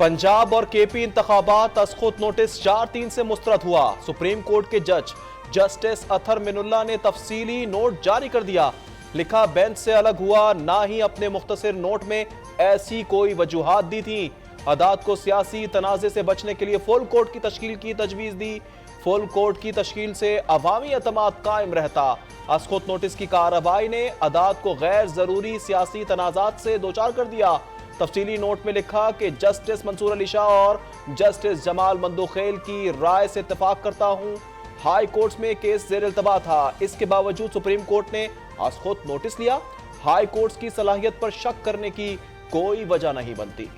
पंजाब और केपी इंतखाबात अस्खुद नोटिस 4-3 से मुस्तरद हुआ। सुप्रीम कोर्ट के जज जस्टिस अतर मिनुल्लाह ने तफसीली नोट जारी कर दिया। लिखा, बेंच से अलग हुआ, ना ही अपने मुख्तसर नोट में ऐसी कोई वजूहात दी थी। अदालत को सियासी तनाज़े से बचने के लिए फुल कोर्ट की तश्कील की तजवीज़ दी। फुल कोर्ट की तश्कील से अवामी एतमाद कायम रहता। अस्खुद नोटिस की कार्रवाई ने अदालत को गैर जरूरी सियासी तनाज़ात से दोचार कर दिया। तफसीली नोट में लिखा कि जस्टिस मंसूर अली शाह और जस्टिस जमाल मंदोखेल की राय से इत्तेफाक करता हूं। हाई कोर्ट में केस जेर इल्तबा था, इसके बावजूद सुप्रीम कोर्ट ने अस्खुद नोटिस लिया। हाई कोर्ट की सलाहियत पर शक करने की कोई वजह नहीं बनती।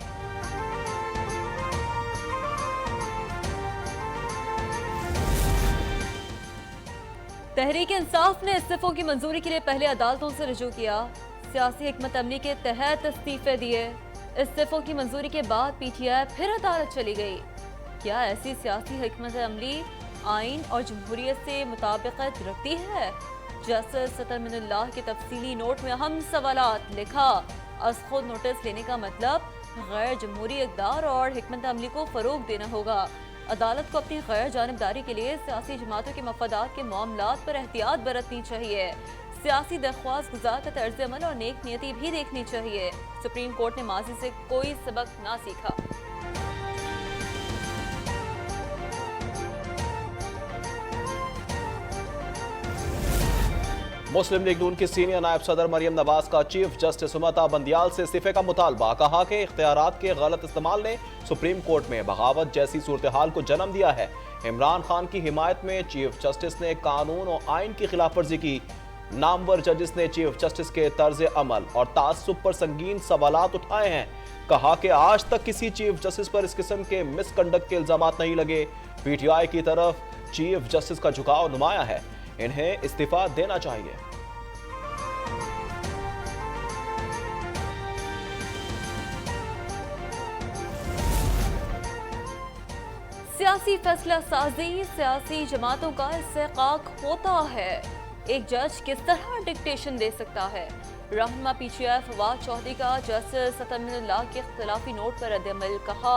तहरीक इंसाफ ने इस्तीफों की मंजूरी के लिए पहले अदालतों से रुजू किया। सियासी हिकमत अमली के तहत इस्तीफे दिए। इस्तीफों की मंजूरी के बाद पीटीआई फिर अदालत चली गई। क्या ऐसी सियासी हिकमत अमली आइन और जमहूरियत से मुताबिकत रखती है? जस्टिस अतर मिनुल्लाह के तफसीली नोट में अहम सवालात। लिखा, अस्खुद नोटिस लेने का मतलब गैर जमहूरी इक़दार और हिकमत अमली को फरोग देना होगा। अदालत को अपनी गैर जानिबदारी के लिए सियासी जमातों के मफादात के मामलात पर एहतियात बरतनी चाहिए। सियासी दरख्वास्त गुजार का तर्ज अमल और नेक नियति भी देखनी चाहिए। सुप्रीम कोर्ट ने माजी से कोई सबक ना सीखा। मुस्लिम लीग नून की सीनियर नायब सदर मरियम नवाज का चीफ जस्टिस उमता बंदियाल से इस्तीफे का मुतालबा। कहा कि इख्तियारात के गलत इस्तेमाल ने सुप्रीम कोर्ट में बगावत जैसी सूरत हाल को जन्म दिया है। इमरान खान की हिमायत में चीफ जस्टिस ने कानून और आइन की खिलाफ वर्जी की। नामवर जजिस ने चीफ जस्टिस के तर्ज अमल और तासुब पर संगीन सवालात उठाए हैं। कहा कि आज तक किसी चीफ जस्टिस पर इस किस्म के मिसकंडक्ट के इल्जामात नहीं लगे। पीटीआई की तरफ चीफ जस्टिस का झुकाव नुमाया है, इन्हें इस्तीफा देना चाहिए। सियासी फैसला साजी सियासी जमातों का इस्तेकाक होता है। एक जज किस तरह डिक्टेशन दे सकता है? रहनुमा पीटीआई फवाद चौधरी का जस्टिस अतर मिनुल्लाह के इख्तिलाफी नोट पर रद्द-ए-अमल। कहा,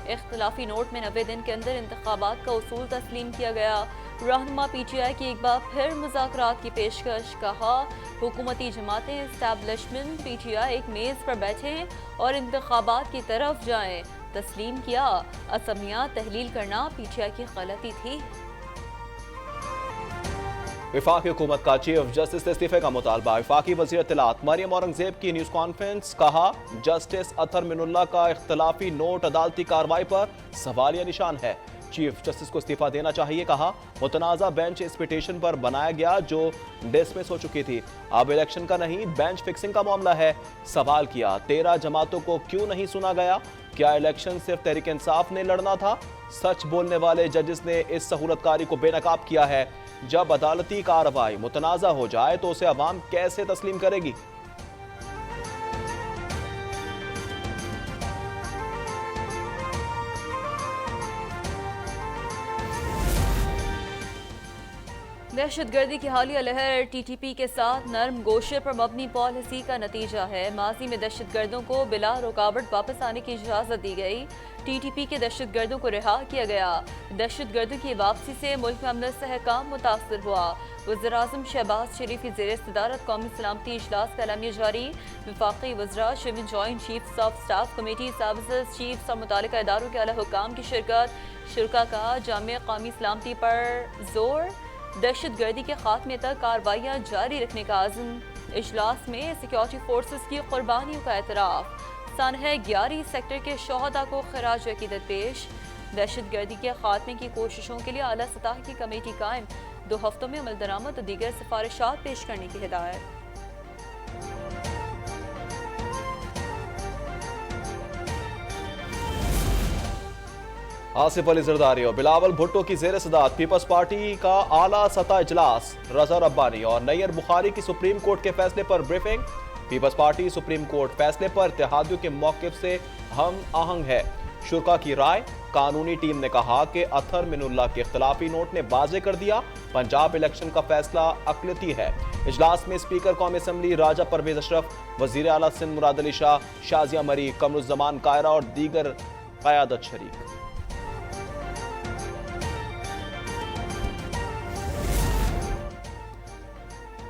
इख्तिलाफी नोट में 90 दिन के अंदर इंतखाबात का उसूल तस्लीम किया गया। रहनुमा पीटीआई की एक बार फिर मुज़ाकरात की पेशकश। कहा, हुकूमती जमातें एस्टैब्लिशमेंट पीटीआई एक मेज़ पर बैठें और इंतखाबात की तरफ जाएं। तस्लीम किया, असमिया तहलील करना पीटीआई की गलती थी। वफाकी हुकूमत का चीफ जस्टिस से इस्तीफे का मुतालबा। वफाकी वज़ीर इत्तलात मरियम औरंगजेब की न्यूज़ कॉन्फ्रेंस। कहा, जस्टिस अतर मिनुल्लाह का इख्तिलाफी नोट अदालती कार्रवाई पर सवालिया निशान है। चीफ जस्टिस को इस्तीफा देना चाहिए। कहा, मुतनाज़ा बेंच इस पिटीशन पर बनाया गया जो डिसमिस हो चुकी थी। अब इलेक्शन का नहीं, बेंच फिक्सिंग का मामला है। सवाल किया, 13 जमातों को क्यों नहीं सुना गया? क्या इलेक्शन सिर्फ तहरीक इंसाफ ने लड़ना था? सच बोलने वाले जजिस ने इस सहूलतकारी को बेनकाब किया है। जब अदालती कार्रवाई मुतनाज़ा हो जाए तो उसे अवाम कैसे तस्लीम करेगी? दहशतगर्दी की हालिया लहर टीटीपी के साथ नर्म गोशे पर मबनी पॉलिसी का नतीजा है। माजी में दहशतगर्दों को बिला रुकावट वापस आने की इजाज़त दी गई। टीटीपी के दहशतगर्दों को रिहा किया गया। दहशतगर्दों की वापसी से मुल्क में अमन इस्तेहकाम मुतासर हुआ। वज़ीर-ए-आज़म शहबाज शरीफ की ज़ेर सदारत कौमी सलामती इजलास का एलामिया जारी। वफाकी वज़रा, शिविन joint chiefs of staff committee, services chiefs और मुतालिका इदारों के आला हुक्काम की शिरकत। शुरा का जामिया कौमी सलामती पर जोर। दहशतगर्दी के खात्मे तक कार्रवाइयाँ जारी रखने का आज़म। इजलास में सिक्योरिटी फोर्सेस की कुर्बानियों का एतराफ़। सानह 11 सेक्टर के शोहदा को खराज अकीदत पेश। दहशतगर्दी के खात्मे की कोशिशों के लिए आला सतह की कमेटी कायम। 2 हफ्तों में अमल दरामद और दीगर सिफारिशात पेश करने की हिदायत। आसिफ अली जरदारी और बिलावल भुट्टो की जेर सदारत पीपल्स पार्टी का आला सतह इजलास। रजा रब्बानी और नैयर बुखारी की सुप्रीम कोर्ट के फैसले पर briefing. Peoples Party supreme court फैसले पर इत्तेहादियों के मौक़िफ़ से हम आहंग है। शुरा की राय। कानूनी टीम ने कहा कि अतर मिनुल्लाह के इख्तिलाफी नोट ने वाज़ेह कर दिया पंजाब इलेक्शन का फैसला अक़लियती है। इजलास में स्पीकर कौमी असम्बली राजा परवेज अशरफ, वज़ीर आला सिंध मुराद अली शाह, शाजिया मरी, कमरुज़्ज़मान कायरा और दीगर क़यादत शरीक।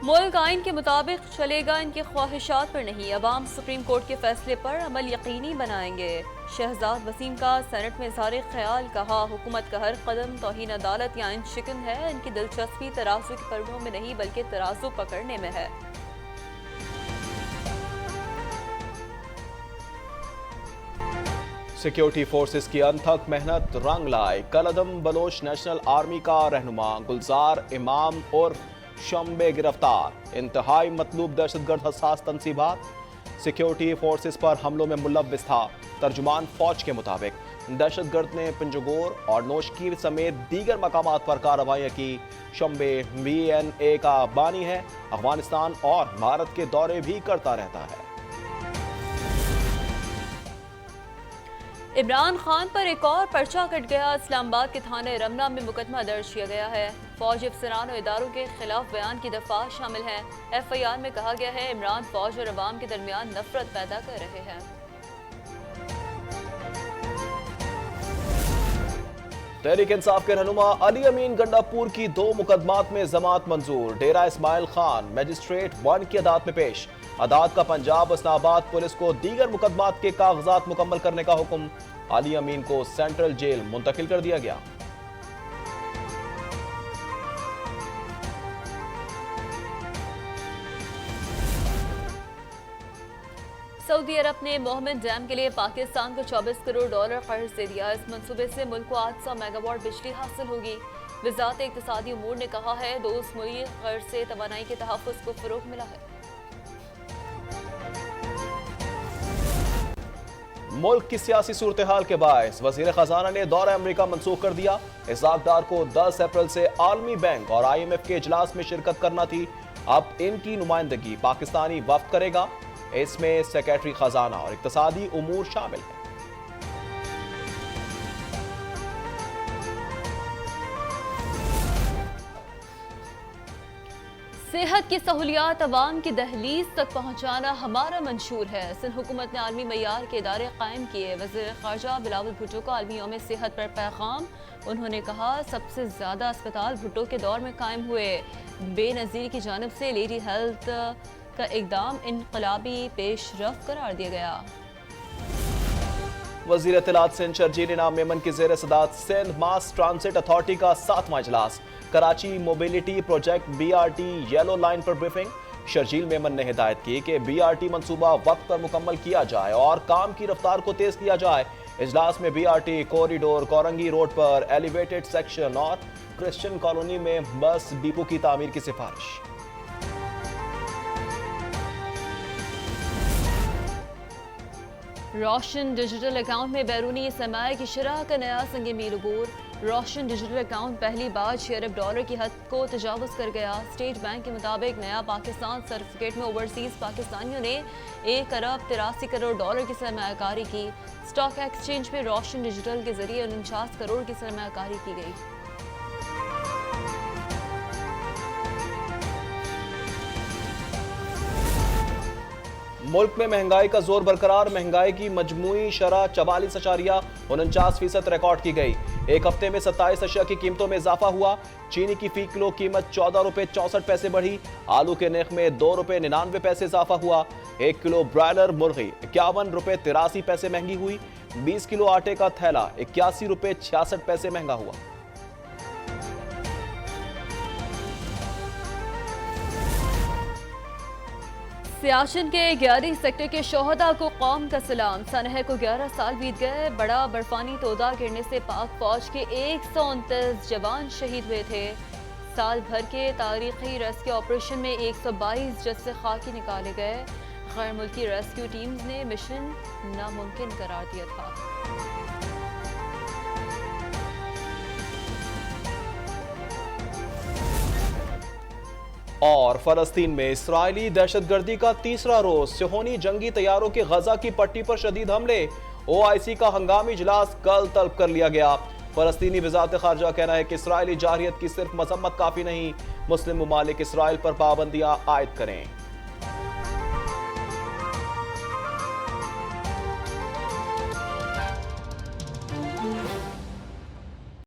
मुल्क आइन के मुताबिक चलेगा, इनकी ख्वाहिशात पर नहीं। अवाम सुप्रीम कोर्ट के फैसले पर अमल यकीनी बनाएंगे। शहजाद वसीम का सेनेट में इज़हार ख्याल, कहा हुकूमत का हर कदम तौहीन अदालत या इन शिकन है। इनकी दिलचस्पी तराजू के पलड़ों में नहीं बल्कि तराजू पकड़ने में है। सिक्योरिटी फोर्सेस की अनथक मेहनत रंग लाए। कलदम बलोच नेशनल आर्मी का रहनुमा गुलजार इमाम और शम्बे गिरफ्तार। इंतहाई मतलूब दहशतगर्द हसास तंसीबात सिक्योरिटी फोर्सेस पर हमलों में मुलव्विस था। तर्जुमान फौज के मुताबिक दहशतगर्द ने पिंजगोर और नोशकीर समेत दीगर मकामात पर कार्रवाइयाँ की। शम्बे VNA का बानी है, अफगानिस्तान और भारत के दौरे भी करता रहता है। इमरान खान पर एक और पर्चा कट गया। इस्लामाबाद के थाने रमना में मुकदमा दर्ज किया गया है। फौज अफसरान और इदारों के खिलाफ बयान की दफा शामिल है। FIR में कहा गया है इमरान फौज और अवाम के दरमियान नफरत पैदा कर रहे हैं। तहरीक इंसाफ के रहनुमा अली अमीन गंडापुर की 2 मुकदमात में जमात मंजूर। डेरा इस्माइल खान मजिस्ट्रेट 1 की अदालत में पेश। अदालत का पंजाब इस्लामाबाद पुलिस को दीगर मुकदमात के कागजात मुकम्मल करने का हुक्म। अली अमीन को सेंट्रल जेल मुंतकिल कर दिया गया। सऊदी अरब ने मोहम्मद डैम के लिए पाकिस्तान को $24 करोड़ कर्ज दे दिया। इस मंसूबे से मुल्क को 800 मेगावाट बिजली हासिल होगी। वज़ारत इक़्तिसादी उमूर ने कहा है दोस्त मुल्क कर्ज से तवानाई के तहफ़्फ़ुज़ को फ़रोग़ मिला है। मुल्क की सियासी सूरत हाल के बायस वज़ीर ख़जाना ने दौरा अमरीका मनसूख कर दिया। इज़ाक़दार को 10 अप्रैल से आलमी बैंक और IMF के इजलास में शिरकत करना थी। अब इनकी नुमाइंदगी पाकिस्तानी वफ़द करेगा। इसमें सेक्रेटरी खजाना और इक़्तिसादी उमूर शामिल हैं। सेहत की सहूलियात अवाम की दहलीज तक पहुँचाना हमारा मंशूर है। सिंध हुकूमत ने आलमी मयार के इदारे कायम किए। वज़ीर ख़ारजा बिलावल भुट्टो का आलमी यौम सेहत पर पैगाम। उन्होंने कहा सबसे ज़्यादा अस्पताल भुट्टो के दौर में कायम हुए। बेनज़ीर की जानिब से लेडी हेल्थ का इक़दाम इनकलाबी पेशरफ करार दिया गया। वज़ीर इत्तलात सिंध शर्जील इनाम मेमन की ज़ेर सदारत सिंध मास ट्रांसिट अथॉरिटी का 7वां इजलास। Karachi mobility project BRT yellow line पर ब्रीफिंग। शर्जील मेमन ने हिदायत की कि BRT मंसूबा वक्त पर मुकम्मल किया जाए और काम की रफ्तार को तेज किया जाए। इजलास में BRT कॉरिडोर कोरंगी रोड पर एलिवेटेड सेक्शन और क्रिश्चियन कॉलोनी में बस डिपो की तामीर की सिफारिश। रोशन डिजिटल अकाउंट में बैरूनी सरमाया की शरह का नया संग मील अबूर। रोशन डिजिटल अकाउंट पहली बार $6 अरब की हद को तजावुज कर गया। स्टेट बैंक के मुताबिक नया पाकिस्तान सर्टिफिकेट में ओवरसीज पाकिस्तानियों ने $1 अरब 83 करोड़ की सरमायाकारी की। स्टॉक एक्सचेंज में रोशन डिजिटल के जरिए 49 करोड़ की सरमायाकारी की गई। मुल्क में महंगाई का जोर बरकरार। महंगाई की मजमूई शरह 44.49% रिकॉर्ड की गई। एक हफ्ते में 27 अशिया की कीमतों में इजाफा हुआ। चीनी की फी किलो कीमत ₹14.64 बढ़ी। आलू के नर्ख में ₹2.99 इजाफा हुआ। 1 किलो ब्रायलर मुर्गी ₹51.83 महंगी हुई। 20 किलो आटे का थैला ₹81.66 महंगा हुआ। सियाचिन के 11 सेक्टर के शोहदा को कौम का सलाम। सनह को 11 साल बीत गए। बड़ा बर्फानी तोदा गिरने से पाक फौज के 129 जवान शहीद हुए थे। साल भर के तारीखी रेस्क्यू ऑपरेशन में 122 जस्से खाकी निकाले गए। गैर मुल्की रेस्क्यू टीम्स ने मिशन नामुमकिन करार दिया था। और फलस्तीन में इस्राइली दहशतगर्दी का तीसरा रोज। सिहोनी जंगी तैयारों के गजा की पट्टी पर शदीद हमले। OIC का हंगामी इजलास कल तलब कर लिया गया। फलस्तीनी वज़ारत ख़ारजा कहना है कि इसराइली जारहियत की सिर्फ मजम्मत काफ़ी नहीं, मुस्लिम ममालिक इसराइल पर पाबंदियां आयद करें।